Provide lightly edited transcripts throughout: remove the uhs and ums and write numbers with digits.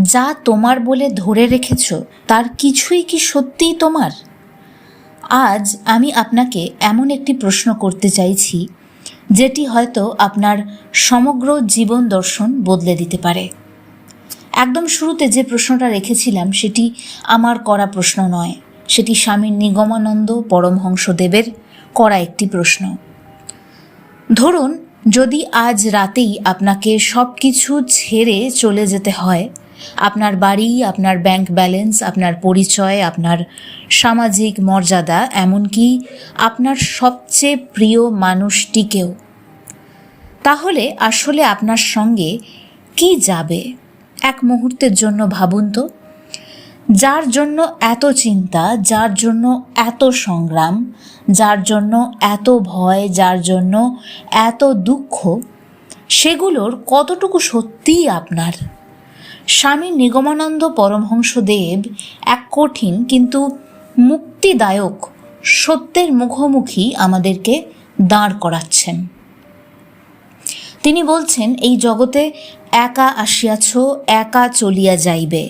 যা তোমার বলে ধরে রেখেছ তার কিছুই কি সত্যিই তোমার? আজ আমি আপনাকে এমন একটি প্রশ্ন করতে চাইছি যেটি হয়তো আপনার সমগ্র জীবন দর্শন বদলে দিতে পারে। একদম শুরুতে যে প্রশ্নটা রেখেছিলাম সেটি আমার করা প্রশ্ন নয়, সেটি স্বামী নিগমানন্দ পরমহংসদেবের করা একটি প্রশ্ন। ধরুন, যদি আজ রাতেই আপনাকে সব কিছু ছেড়ে চলে যেতে হয়, আপনার বাড়ি, আপনার ব্যাংক ব্যালেন্স, আপনার পরিচয়, আপনার সামাজিক মর্যাদা, এমনকি আপনার সবচেয়ে প্রিয় মানুষটিকেও, তাহলে আসলে আপনার সঙ্গে কি যাবে? এক মুহূর্তের জন্য ভাবুন তো। যার জন্য এত চিন্তা, যার জন্য এত সংগ্রাম, যার জন্য এত ভয়, যার জন্য এত দুঃখ, সেগুলোর কতটুকু সত্যিই আপনার? স্বামী নিগমানন্দ পরমহংসদেব এক কঠিন কিন্তু মুক্তিদায়ক সত্যের মুখোমুখি আমাদেরকে দাঁড় করাচ্ছেন। তিনি বলছেন, এই জগতে একা আসিয়াছ, একা চলিয়া যাইবে,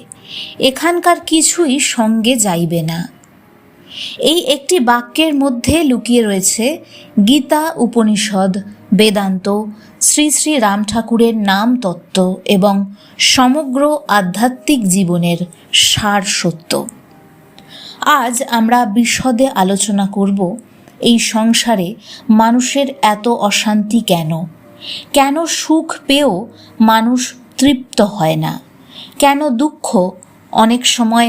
এখানকার কিছুই সঙ্গে যাইবে না। এই একটি বাক্যের মধ্যে লুকিয়ে রয়েছে গীতা, উপনিষদ, বেদান্ত, শ্রী শ্রী রাম ঠাকুরের নাম তত্ত্ব এবং সমগ্র আধ্যাত্মিক জীবনের সার সত্য। আজ আমরা বিশদে আলোচনা করব এই সংসারে মানুষের এত অশান্তি কেন, কেন সুখ পেয়েও মানুষ তৃপ্ত হয় না, কেন দুঃখ অনেক সময়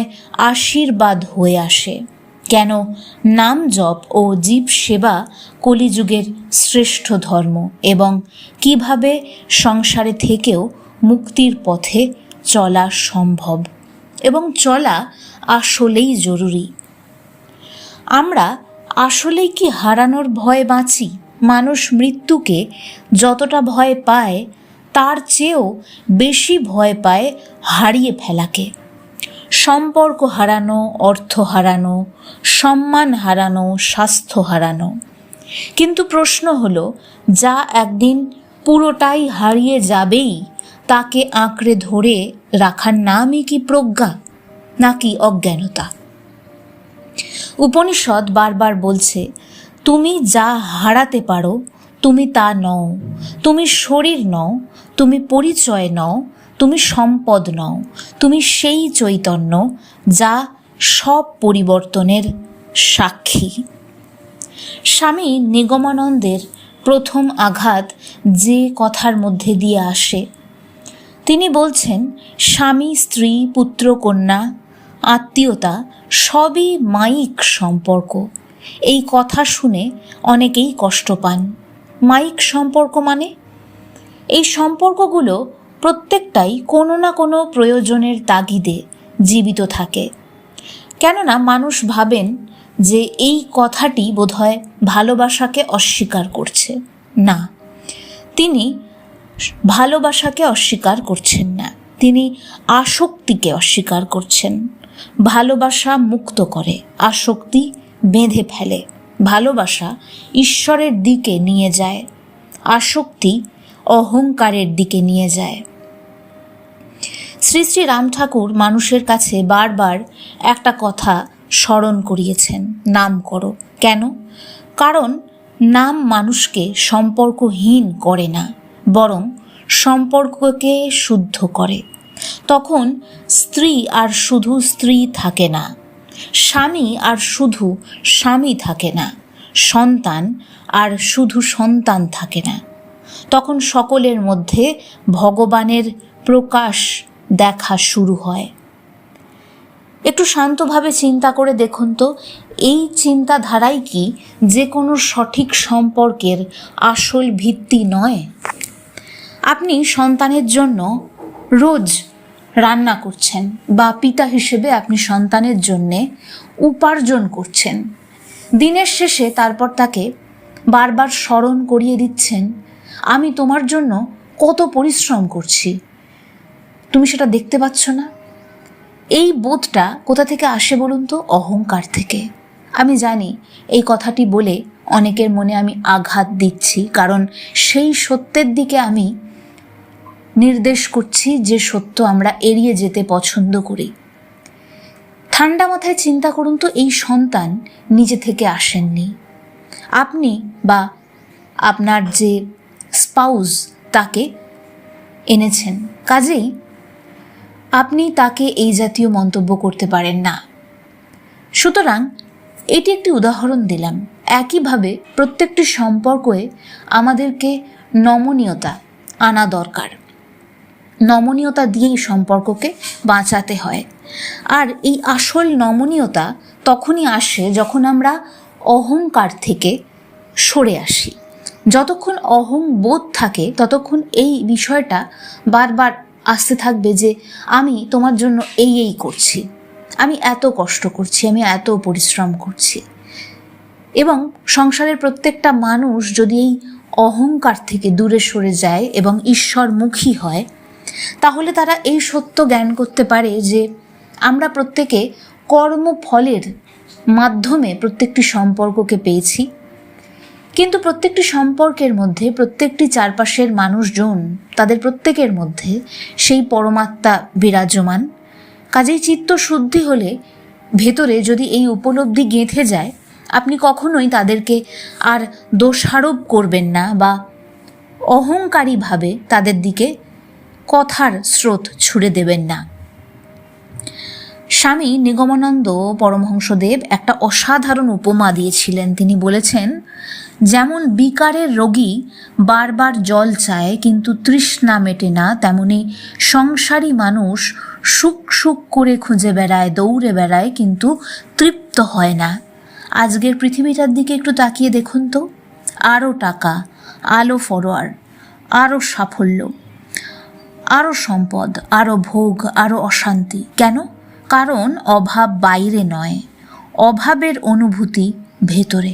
আশীর্বাদ হয়ে আসে, কেন নাম জপ ও জীব সেবা কলিযুগের শ্রেষ্ঠ ধর্ম, এবং কিভাবে সংসারে থেকেও মুক্তির পথে চলা সম্ভব এবং চলা আসলেই জরুরি। আমরা আসলেই কি হারানোর ভয়ে বাঁচি? মানুষ মৃত্যুকে যতটা ভয় পায় তার চেয়েও বেশি ভয় পায় হারিয়ে ফেলাকে। সম্পর্ক হারানো, অর্থ হারানো, সম্মান হারানো, স্বাস্থ্য হারানো। কিন্তু প্রশ্ন হলো, যা একদিন পুরোটাই হারিয়ে যাবেই তাকে আঁকড়ে ধরে রাখার নামই কি প্রজ্ঞা নাকি অজ্ঞানতা? উপনিষদ বারবার বলছে, তুমি যা হারাতে পারো তুমি তা নও, তুমি শরীর নও, তুমি পরিচয় নও, তুমি সম্পদ নও, তুমি সেই চৈতন্য যা সব পরিবর্তনের সাক্ষী। স্বামী নিগমানন্দের প্রথম আঘাত যে কথার মধ্যে দিয়ে আসে, তিনি বলছেন, স্বামী, স্ত্রী, পুত্র, কন্যা, আত্মীয়তা সবই মায়িক সম্পর্ক। এই কথা শুনে অনেকেই কষ্ট পান। মায়িক সম্পর্ক মানে? এই সম্পর্কগুলো প্রত্যেকটাই কোনো না কোনো প্রয়োজনের তাগিদে জীবিত থাকে। কেননা মানুষ ভাবেন যে এই কথাটি বোধহয় ভালোবাসাকে অস্বীকার করছে। না, তিনি ভালোবাসাকে অস্বীকার করছেন না, তিনি আসক্তিকে অস্বীকার করছেন। ভালোবাসা মুক্ত করে, আসক্তি বেঁধে ফেলে। ভালোবাসা ঈশ্বরের দিকে নিয়ে যায়, আসক্তি অহংকারের দিকে নিয়ে যায়। শ্রী শ্রী রাম ঠাকুর মানুষের কাছে বারবার একটা কথা স্মরণ করিয়েছেন, নাম করো। কেন? কারণ নাম মানুষকে সম্পর্কহীন করে না, বরং সম্পর্ককে শুদ্ধ করে। তখন স্ত্রী আর শুধু স্ত্রী থাকে না, স্বামী আর শুধু স্বামী থাকে না, সন্তান আর শুধু সন্তান থাকে না। তখন সকলের মধ্যে ভগবানের প্রকাশ দেখা শুরু হয়। একটু শান্তভাবে চিন্তা করে দেখুন তো, এই চিন্তাধারাই কি যে কোনো সঠিক সম্পর্কের আসল ভিত্তি নয়? আপনি সন্তানের জন্য রোজ রান্না করছেন, বা পিতা হিসেবে আপনি সন্তানের জন্যে উপার্জন করছেন। দিনের শেষে তারপর তাকে বারবার স্মরণ করিয়ে দিচ্ছেন, আমি তোমার জন্য কত পরিশ্রম করছি, তুমি সেটা দেখতে পাচ্ছ না? এই বোধটা কোথা থেকে আসে বলুন তো? অহংকার থেকে। আমি জানি এই কথাটি বলে অনেকের মনে আমি আঘাত দিচ্ছি, কারণ সেই সত্যের দিকে আমি নির্দেশ করছি যে সত্য আমরা এড়িয়ে যেতে পছন্দ করি। ঠান্ডা মাথায় চিন্তা করুন তো, এই সন্তান নিজে থেকে আসেননি, আপনি বা আপনার যে স্পাউস তাকে এনেছেন, কাজেই আপনি তাকে এই জাতীয় মন্তব্য করতে পারেন না। সুতরাং এটি একটি উদাহরণ দিলাম। একইভাবে প্রত্যেকটি সম্পর্কে আমাদেরকে নমনীয়তা আনা দরকার। নমনীয়তা দিয়েই সম্পর্ককে বাঁচাতে হয়। আর এই আসল নমনীয়তা তখনই আসে যখন আমরা অহংকার থেকে সরে আসি। যতক্ষণ অহং বোধ থাকে ততক্ষণ এই বিষয়টা বারবার আসতে থাকবে যে আমি তোমার জন্য এই করছি, আমি এত কষ্ট করছি, আমি এত পরিশ্রম করছি। এবং সংসারের প্রত্যেকটা মানুষ যদি এই অহংকার থেকে দূরে সরে যায় এবং ঈশ্বরমুখী হয়, তাহলে তারা এই সত্য জ্ঞান করতে পারে যে আমরা প্রত্যেকে কর্মফলের মাধ্যমে প্রত্যেকটি সম্পর্ককে পেয়েছি, কিন্তু প্রত্যেকটি সম্পর্কের মধ্যে প্রত্যেকটি চারপাশের মানুষজন, তাদের প্রত্যেকের মধ্যে সেই পরমাত্মা বিরাজমান। কাজেই চিত্ত শুদ্ধি হলে ভেতরে যদি এই উপলব্ধি গেঁথে যায়, আপনি কখনোই তাদেরকে আর দোষারোপ করবেন না বা অহংকারীভাবে তাদের দিকে কথার স্রোত ছুড়ে দেবেন না। স্বামী নিগমানন্দ পরমহংসদেব একটা অসাধারণ উপমা দিয়েছিলেন। তিনি বলেছেন, যেমন বিকারের রোগী বারবার জল চায় কিন্তু তৃষ্ণা মেটে না, তেমনি সংসারী মানুষ সুখ সুখ করে খুঁজে বেড়ায়, দৌড়ে বেড়ায়, কিন্তু তৃপ্ত হয় না। আজকের পৃথিবীটার দিকে একটু তাকিয়ে দেখুন তো, আরও টাকা, আরও ফরওয়ার্ড, আরও সাফল্য, আরও সম্পদ, আরও ভোগ, আরও অশান্তি। কেন? কারণ অভাব বাইরে নয়, অভাবের অনুভূতি ভেতরে।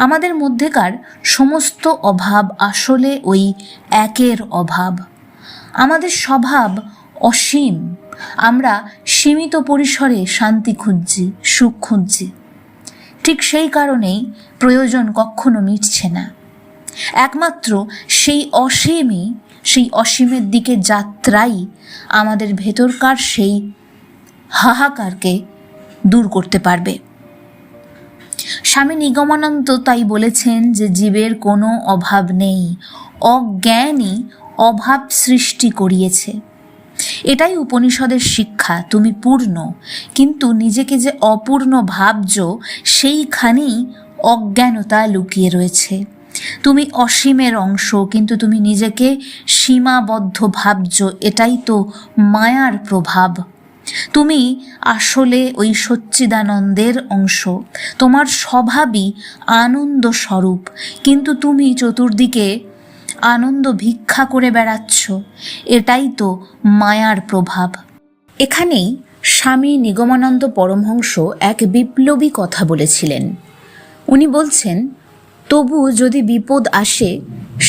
আমাদের মধ্যেকার সমস্ত অভাব আসলে ওই একের অভাব। আমাদের স্বভাব অসীম, আমরা সীমিত পরিসরে শান্তি খুঁজছি, সুখ খুঁজছি। ঠিক সেই কারণেই প্রয়োজন কখনো মিটছে না। একমাত্র সেই অসীমের দিকে যাত্রাই আমাদের ভেতরকার সেই হাহাকারকে দূর করতে পারবে। স্বামী নিগমানন্দ তাই বলেছেন যে জীবের কোনো অভাব নেই, অজ্ঞানই অভাব সৃষ্টি করিয়েছে। এটাই উপনিষদের শিক্ষা। তুমি পূর্ণ, কিন্তু নিজেকে যে অপূর্ণ ভাবছ সেইখানেই অজ্ঞানতা লুকিয়ে রয়েছে। তুমি অসীমের অংশ, কিন্তু তুমি নিজেকে সীমাবদ্ধ ভাবছ, এটাই তো মায়ার প্রভাব। তুমি আসলে ওই সচ্চিদানন্দের অংশ, তোমার স্বভাবই আনন্দ স্বরূপ, কিন্তু তুমি চতুর্দিকে আনন্দ ভিক্ষা করে বেড়াচ্ছ, এটাই তো মায়ার প্রভাব। এখানেই স্বামী নিগমানন্দ পরমহংস এক বিপ্লবী কথা বলেছিলেন। উনি বলছেন, তবু যদি বিপদ আসে,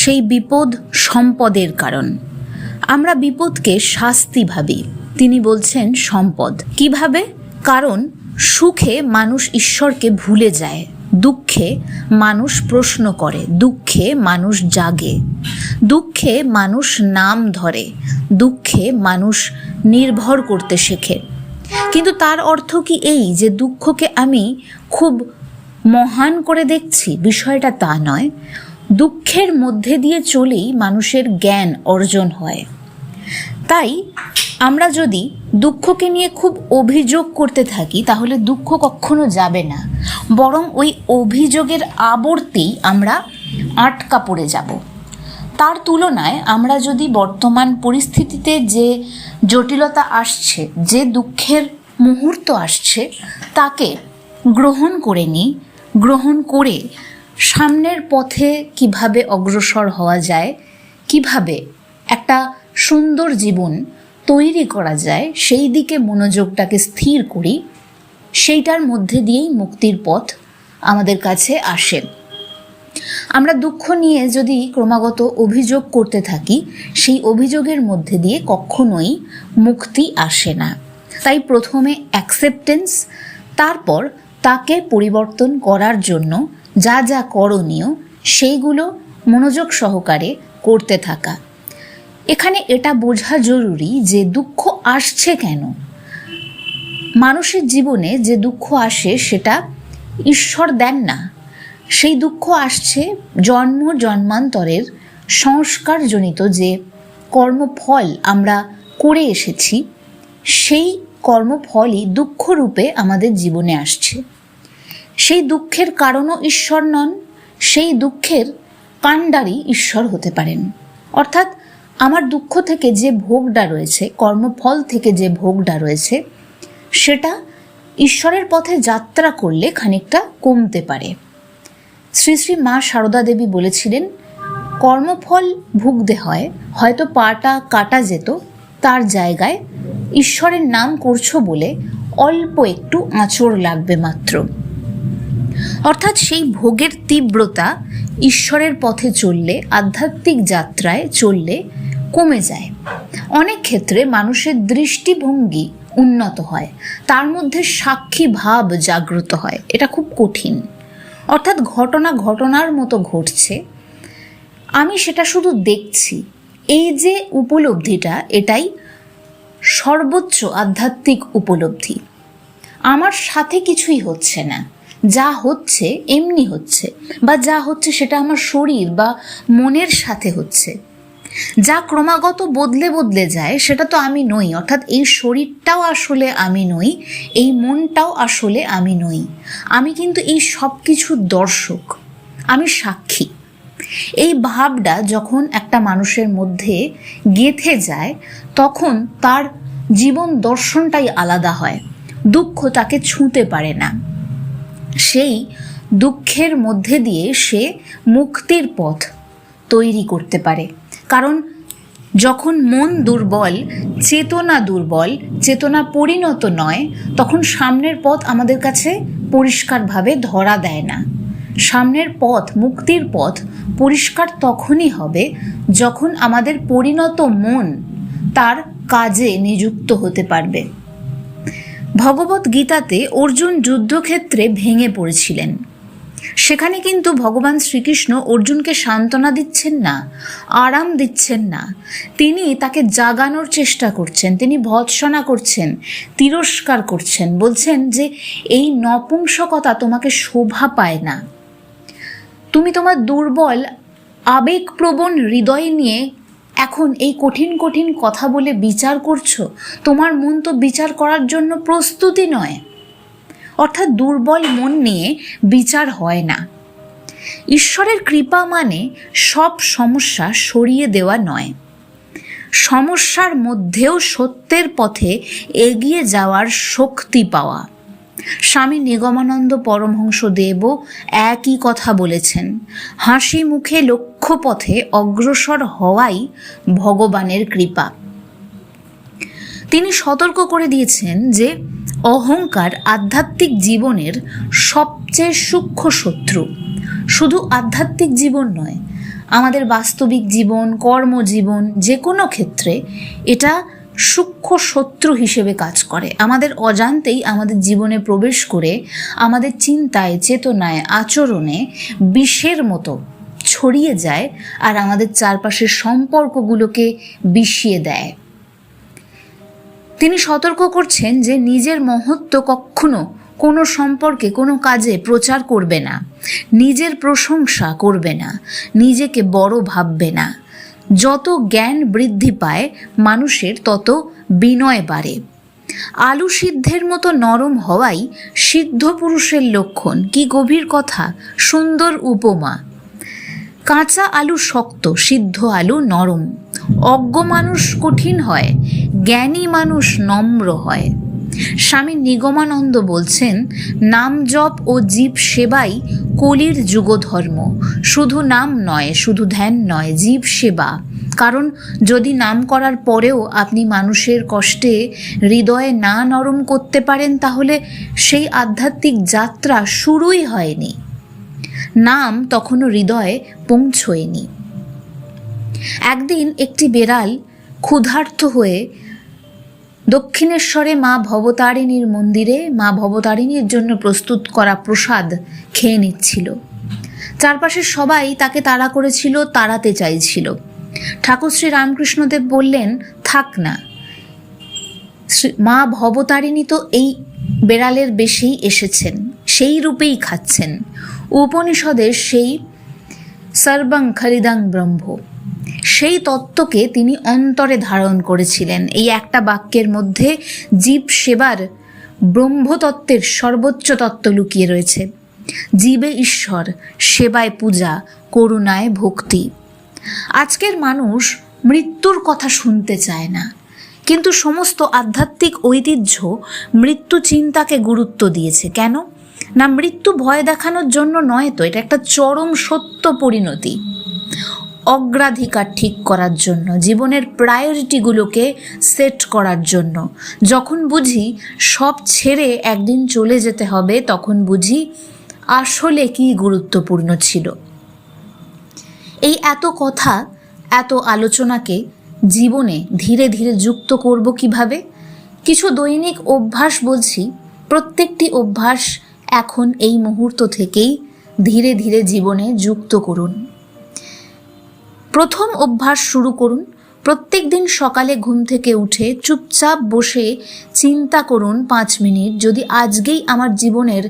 সেই বিপদ সম্পদের কারণ। আমরা বিপদকে শাস্তি ভাবি, তিনি বলছেন সম্পদ। কিভাবে? কারণ সুখে মানুষ ঈশ্বরকে ভুলে যায়, দুঃখে মানুষ প্রশ্ন করে, দুঃখে মানুষ জাগে, দুঃখে মানুষ নাম ধরে, দুঃখে মানুষ নির্ভর করতে শেখে। কিন্তু তার অর্থ কি এই যে দুঃখকে আমি খুব মহান করে দেখছি? বিষয়টা তা নয়। দুঃখের মধ্যে দিয়ে চলেই মানুষের জ্ঞান অর্জন হয়। তাই আমরা যদি দুঃখকে নিয়ে খুব অভিযোগ করতে থাকি, তাহলে দুঃখ কখনো যাবে না, বরং ওই অভিযোগের আবর্তেই আমরা আটকা পড়ে যাব। তার তুলনায় আমরা যদি বর্তমান পরিস্থিতিতে যে জটিলতা আসছে, যে দুঃখের মুহূর্ত আসছে, তাকে গ্রহণ করে নিই, গ্রহণ করে সামনের পথে কিভাবে অগ্রসর হওয়া যায়, কিভাবে একটা সুন্দর জীবন তৈরি করা যায়, সেই দিকে মনোযোগটাকে স্থির করি, সেইটার মধ্যে দিয়েই মুক্তির পথ আমাদের কাছে আসে। আমরা দুঃখ নিয়ে যদি ক্রমাগত অভিযোগ করতে থাকি, সেই অভিযোগের মধ্যে দিয়ে কখনোই মুক্তি আসে না। তাই প্রথমে অ্যাকসেপ্টেন্স, তারপর তাকে পরিবর্তন করার জন্য যা যা করণীয় সেইগুলো মনোযোগ সহকারে করতে থাকা। এখানে এটা বোঝা জরুরি যে দুঃখ আসছে কেন। মানুষের জীবনে যে দুঃখ আসে সেটা ঈশ্বর দেন না, সেই দুঃখ আসছে জন্ম জন্মান্তরের সংস্কারজনিত যে কর্মফল আমরা করে এসেছি, সেই কর্মফলই দুঃখরূপে আমাদের জীবনে আসছে। সেই দুঃখের কারণও ঈশ্বর নন, সেই দুঃখের কাণ্ডারই ঈশ্বর হতে পারেন। অর্থাৎ আমার দুঃখ থেকে যে ভোগটা রয়েছে, কর্মফল থেকে যে ভোগটা রয়েছে, সেটা ঈশ্বরের পথে যাত্রা করলে খানিকটা কমতে পারে। শ্রী শ্রী মা সারদা দেবী বলেছিলেন, কর্মফল ভুগতে হয়, হয়তো পাটা কাটা যেত, তার জায়গায় ঈশ্বরের নাম করছো বলে অল্প একটু আঁচড় লাগবে মাত্র। অর্থাৎ সেই ভোগের তীব্রতা ঈশ্বরের পথে চললে, আধ্যাত্মিক যাত্রায় চললে কমে যায়। অনেক ক্ষেত্রে মানুষের দৃষ্টিভঙ্গি উন্নত হয়, তার মধ্যে সাক্ষী ভাব জাগ্রত হয়। এটা খুব কঠিন। অর্থাৎ ঘটনা ঘটনার মতো ঘটছে, আমি সেটা শুধু দেখছি। এই যে উপলব্ধিটা, এটাই সর্বোচ্চ আধ্যাত্মিক উপলব্ধি। আমার সাথে কিছুই হচ্ছে না, যা হচ্ছে এমনি হচ্ছে, বা যা হচ্ছে সেটা আমার শরীর বা মনের সাথে হচ্ছে। যা ক্রমাগত বদলে বদলে যায় সেটা তো আমি নই। অর্থাৎ এই শরীরটাও আসলে আমি নই, এই মনটাও আসলে আমি নই। আমি কিন্তু এই সব কিছুর দর্শক, আমি সাক্ষী। এই ভাবটা যখন একটা মানুষের মধ্যে গেঁথে যায়, তখন তার জীবন দর্শনটাই আলাদা হয়। দুঃখ তাকে ছুঁতে পারে না। সেই দুঃখের মধ্যে দিয়ে সে মুক্তির পথ তৈরি করতে পারে। কারণ যখন মন দুর্বল, চেতনা দুর্বল, চেতনা পরিণত নয়, তখন সামনের পথ আমাদের কাছে পরিষ্কারভাবে ধরা দেয় না। সামনের পথ, মুক্তির পথ পরিষ্কার তখনই হবে যখন আমাদের পরিণত মন তার কাজে নিযুক্ত হতে পারবে। ভগবত গীতাতে অর্জুন যুদ্ধক্ষেত্রে ভেঙে পড়েছিলেন। সেখানে কিন্তু ভগবান শ্রীকৃষ্ণ অর্জুনকে সান্ত্বনা দিচ্ছেন না, আরাম দিচ্ছেন না। তিনি তাকে জাগানোর চেষ্টা করছেন, তিনি ভৎসনা করছেন, তিরস্কার করছেন, বলছেন যে এই নপুংসকতা তোমাকে শোভা পায় না। তুমি তোমার দুর্বল আবেগপ্রবণ হৃদয় নিয়ে এখন এই কঠিন কঠিন কথা বলে বিচার করছো। তোমার মন তো বিচার করার জন্য প্রস্তুতি নয়। অর্থাৎ দুর্বল মন নিয়ে বিচার হয় না। ঈশ্বরের কৃপা মানে সব সমস্যা সরিয়ে দেওয়া নয়, সমস্যার মধ্যেও সত্যের পথে এগিয়ে যাওয়ার শক্তি পাওয়া। স্বামী নিগমানন্দ পরমহংসদেবও একই কথা বলেছেন, হাসি মুখে লক্ষ্যপথে অগ্রসর হওয়াই ভগবানের কৃপা। তিনি সতর্ক করে দিয়েছেন যে অহংকার আধ্যাত্মিক জীবনের সবচেয়ে সূক্ষ্ম শত্রু। শুধু আধ্যাত্মিক জীবন নয়, আমাদের বাস্তবিক জীবন, কর্মজীবন, যে কোনো ক্ষেত্রে এটা সূক্ষ্ম শত্রু হিসেবে কাজ করে। আমাদের অজান্তেই আমাদের জীবনে প্রবেশ করে আমাদের চিন্তায়, চেতনায়, আচরণে বিষের মতো ছড়িয়ে যায় আর আমাদের চারপাশের সম্পর্কগুলোকে বিষিয়ে দেয়। তিনি সতর্ক করছেন যে নিজের মহত্ব কখনো কোনো সম্পর্কে, কোনো কাজে প্রচার করবে না, নিজের প্রশংসা করবে না, নিজেকে বড় ভাববে না। যত জ্ঞান বৃদ্ধি পায় মানুষের, তত বিনয় বাড়ে। আলু সিদ্ধের মতো নরম হওয়াই সিদ্ধ পুরুষের লক্ষণ। কি গভীর কথা, সুন্দর উপমা। কাঁচা আলু শক্ত, সিদ্ধ আলু নরম। অজ্ঞ মানুষ কঠিন হয়, জ্ঞানী মানুষ নম্র হয়। স্বামী নিগমানন্দ বলছেন, নাম জপ ও জীব সেবাই কলির যুগধর্ম। শুধু নাম নয়, শুধু ধ্যান নয়, জীব সেবা। কারণ যদি নাম করার পরেও আপনি মানুষের কষ্টে হৃদয়ে না নরম করতে পারেন, তাহলে সেই আধ্যাত্মিক যাত্রা শুরুই হয়নি, নাম তখনও হৃদয়ে পৌঁছয়নি। একদিন একটি বেড়াল ক্ষুধার্ত হয়ে দক্ষিণেশ্বরে মা ভবতারিণীর মন্দিরে মা ভবতারিণীর জন্য প্রস্তুত করা প্রসাদ খেয়ে নিচ্ছিল। চারপাশের সবাই তাকে তাড়া করেছিল, তাড়াতে চাইছিল। ঠাকুর শ্রী রামকৃষ্ণদেব বললেন, থাক না, মা ভবতারিণী তো এই বেড়ালের বেশেই এসেছেন, সেই রূপেই খাচ্ছেন। উপনিষদের সেই সর্বং খরিদং ব্রহ্ম, সেই তত্ত্বকে তিনি অন্তরে ধারণ করেছিলেন। এই একটা বাক্যের মধ্যে জীব সেবার ব্রহ্মতত্ত্বের সর্বোচ্চ তত্ত্ব লুকিয়ে রয়েছে। জীবে ঈশ্বর, সেবায় পূজা, করুণায় ভক্তি। আজকের মানুষ মৃত্যুর কথা শুনতে চায় না, কিন্তু সমস্ত আধ্যাত্মিক ঐতিহ্য মৃত্যু চিন্তাকে গুরুত্ব দিয়েছে। কেন না, মৃত্যু ভয় দেখানোর জন্য নয় তো, এটা একটা চরম সত্য পরিণতি। অগ্রাধিকার ঠিক করার জন্য, জীবনের প্রায়োরিটিগুলোকে সেট করার জন্য। যখন বুঝি সব ছেড়ে একদিন চলে যেতে হবে, তখন বুঝি আসলে কি গুরুত্বপূর্ণ ছিল। এই এত কথা, এত আলোচনাকে জীবনে ধীরে ধীরে যুক্ত করব কিভাবে? কিছু দৈনিক অভ্যাস বলছি, প্রত্যেকটি অভ্যাস এখন এই মুহূর্ত থেকেই ধীরে ধীরে জীবনে যুক্ত করুন। প্রথম অভ্যাস শুরু করুন। প্রত্যেক দিন সকালে ঘুম থেকে উঠে চুপচাপ বসে চিন্তা করুন 5 মিনিট, যদি আজকেই আমার জীবনের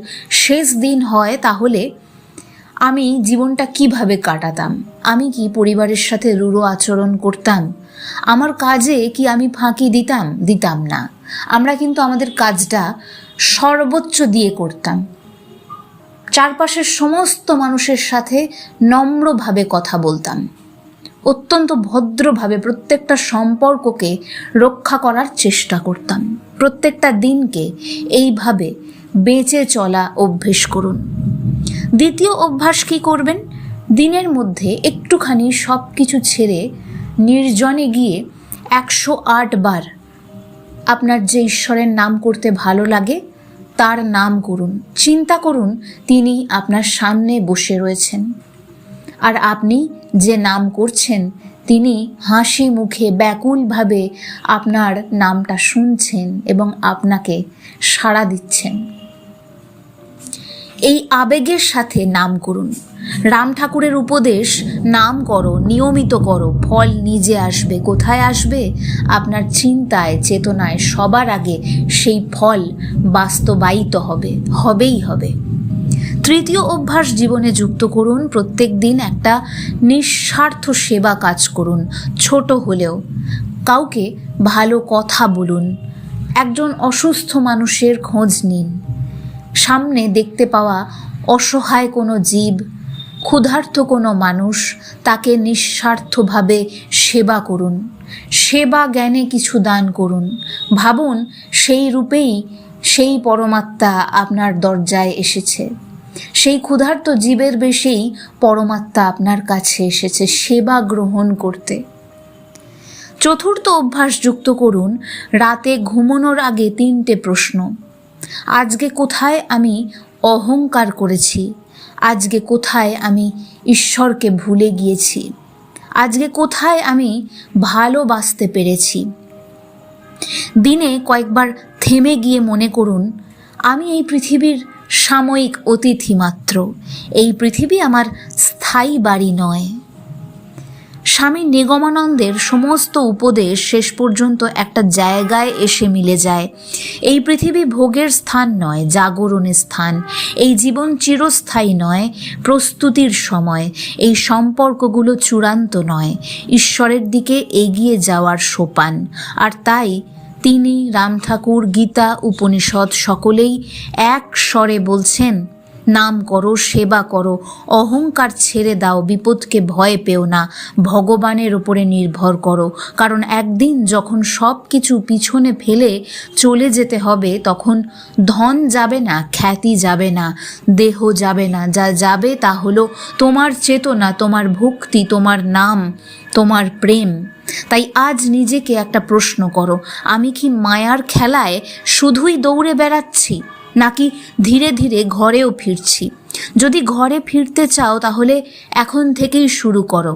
শেষ দিন হয় তাহলে আমি জীবনটা কিভাবে কাটাতাম। আমি কি পরিবারের সাথে রূঢ় আচরণ করতাম? আমার কাজে কি আমি ফাঁকি দিতাম না। আমরা কিন্তু আমাদের কাজটা সর্বোচ্চ দিয়ে করতাম। চারপাশের সমস্ত মানুষের সাথে নম্রভাবে কথা বলতাম, অত্যন্ত ভদ্রভাবে প্রত্যেকটা সম্পর্ককে রক্ষা করার চেষ্টা করতাম। প্রত্যেকটা দিনকে এইভাবে বেঁচে চলা অভ্যেস করুন। দ্বিতীয় অভ্যাস কি করবেন? দিনের মধ্যে একটুখানি সব কিছু ছেড়ে নির্জনে গিয়ে 108 বার আপনার যে ঈশ্বরের নাম করতে ভালো লাগে তার নাম করুন। চিন্তা করুন তিনি আপনার সামনে বসে রয়েছেন, আর আপনি যে নাম করছেন তিনি হাসি মুখে ব্যাকুলভাবে আপনার নামটা শুনছেন এবং আপনাকে সাড়া দিচ্ছেন। এই আবেগের সাথে নাম করুন। রাম ঠাকুরের উপদেশ, নাম করো, নিয়মিত করো, ফল নিজে আসবে। কোথায় আসবে? আপনার চিন্তায়, চেতনায় সবার আগে সেই ফল বাস্তবায়িত হবেই হবে। তৃতীয় অভ্যাস জীবনে যুক্ত করুন। প্রত্যেক দিন একটা নিঃস্বার্থ সেবা কাজ করুন, ছোট হলেও। কাউকে ভালো কথা বলুন, একজন অসুস্থ মানুষের খোঁজ নিন, সামনে দেখতে পাওয়া অসহায় কোনো জীব, ক্ষুধার্ত কোনো মানুষ, তাকে নিঃস্বার্থভাবে সেবা করুন। সেবা জ্ঞানে কিছু দান করুন। ভাবুন সেই রূপেই সেই পরমাত্মা আপনার দরজায় এসেছে, সেই ক্ষুধার্ত জীবের বেশেই পরমাত্মা আপনার কাছে এসেছে সেবা গ্রহণ করতে। চতুর্থ অভ্যাস যুক্ত করুন। রাতে ঘুমানোর আগে 3টে প্রশ্ন। আজকে কোথায় আমি অহংকার করেছি? আজকে কোথায় আমি ঈশ্বরকে ভুলে গিয়েছি? আজকে কোথায় আমি ভালোবাসতে পেরেছি? দিনে কয়েকবার থেমে গিয়ে মনে করুন, আমি এই পৃথিবীর সাময়িক অতিথি মাত্র, এই পৃথিবী আমার স্থায়ী বাড়ি নয়। স্বামী নিগমানন্দের সমস্ত উপদেশ শেষ পর্যন্ত একটা জায়গায় এসে মিলে যায়। এই পৃথিবী ভোগের স্থান নয়, জাগরণের স্থান। এই জীবন চিরস্থায়ী নয়, প্রস্তুতির সময়। এই সম্পর্কগুলো চূড়ান্ত নয়, ঈশ্বরের দিকে এগিয়ে যাওয়ার সোপান। আর তাই তিনি, রাম ঠাকুর, গীতা, উপনিষদ সকলেই এক স্বরে বলছেন, নাম করো, সেবা করো, অহংকার ছেড়ে দাও, বিপদকে ভয় পেও না, ভগবানের উপরে নির্ভর করো। কারণ একদিন যখন সব কিছু পিছনে ফেলে চলে যেতে হবে, তখন ধন যাবে না, খ্যাতি যাবে না, দেহ যাবে না। যা যাবে তা হলো তোমার চেতনা, তোমার ভক্তি, তোমার নাম, তোমার প্রেম। তাই আজ নিজেকে একটা প্রশ্ন করো, আমি কি মায়ার খেলায় শুধুই দৌড়ে বেড়াচ্ছি, নাকি ধীরে ধীরে ঘরেও ফিরছি? যদি ঘরে ফিরতে চাও তাহলে এখন থেকেই শুরু করো।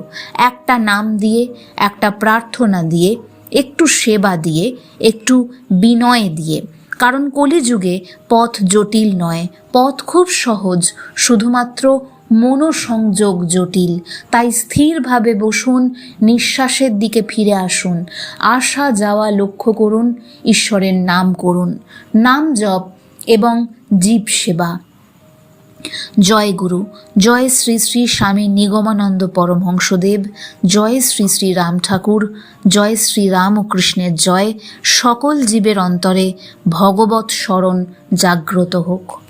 একটা নাম দিয়ে, একটা প্রার্থনা দিয়ে, একটু সেবা দিয়ে, একটু বিনয় দিয়ে। কারণ কলিযুগে পথ জটিল নয়, পথ খুব সহজ। শুধুমাত্র মনোসংযোগ জটিল, তাই স্থিরভাবে বসুন, নিঃশ্বাসের দিকে ফিরে আসুন, আসা যাওয়া লক্ষ্য করুন, ঈশ্বরের নাম করুন, নাম জপ এবং জীব সেবা। জয় গুরু, জয় শ্রী শ্রী স্বামী নিগমানন্দ পরমহংসদেব, জয় শ্রী শ্রী রাম ঠাকুর, জয় শ্রী রাম ও কৃষ্ণের জয়। সকল জীবের অন্তরে ভগবৎ স্মরণ জাগ্রত হোক।